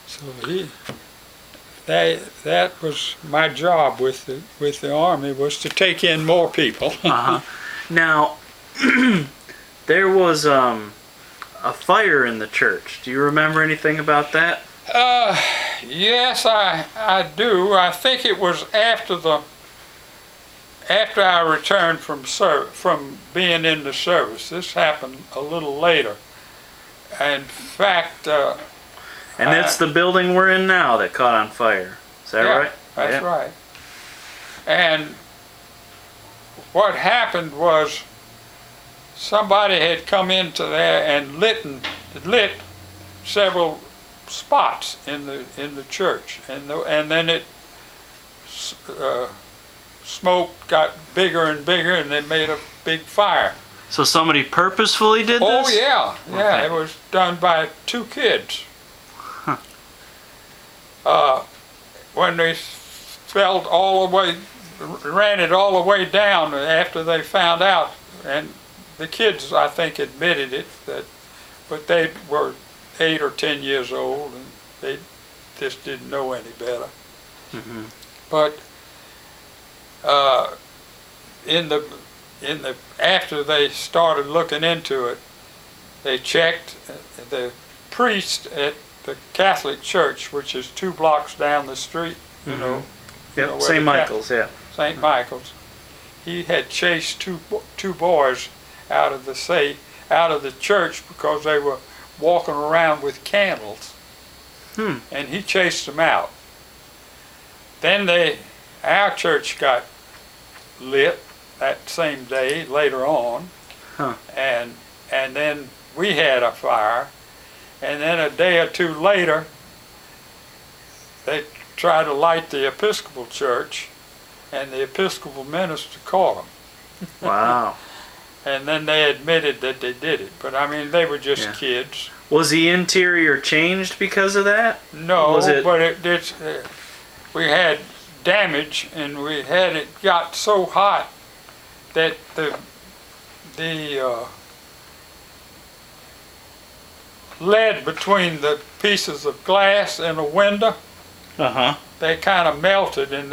So that was my job with the Army, was to take in more people. Now, there was a fire in the church. Do you remember anything about that? Yes, I do. I think it was after I returned from being in the service. This happened a little later. In fact, and it's the building we're in now that caught on fire. Is that right? That's right. And what happened was somebody had come into there and lit several spots in the church, and then it smoke got bigger and bigger, and they made a big fire. So somebody purposefully did this? Oh yeah, yeah. Okay. It was done by two kids. When they ran it all the way down after they found out, and the kids, I think, admitted it, but they were 8 or 10 years old, and they just didn't know any better. Mm-hmm. But after they started looking into it, they checked. The priest at the Catholic Church, which is 2 blocks down the street, you know. Yep, St. Michael's, yeah. St. Michael's. He had chased two boys out of the church because they were walking around with candles. And he chased them out. Then our church got lit that same day later on. And then we had a fire. And then a day or two later, they tried to light the Episcopal church, and the Episcopal minister caught them. Wow. And then they admitted that they did it. But I mean, they were just kids. Was the interior changed because of that? No, but we had damage, and we had it got so hot that the lead between the pieces of glass and a window, they kind of melted, and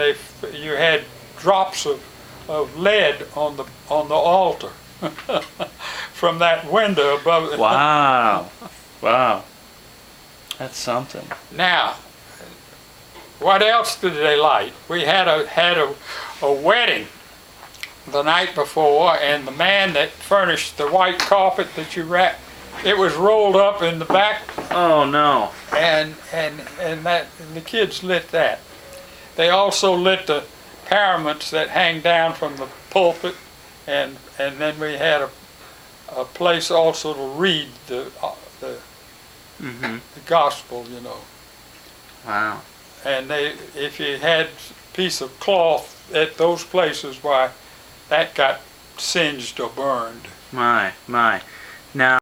you had drops of lead on the altar from that window above it. Wow. Wow. That's something. Now, what else did they light? We had a wedding the night before, and the man that furnished the white carpet that you wrapped, it was rolled up in the back. Oh no. And the kids lit that. They also lit the paraments that hang down from the pulpit, and then we had a place also to read the gospel, you know. Wow. And if you had a piece of cloth at those places, why, that got singed or burned. My. Now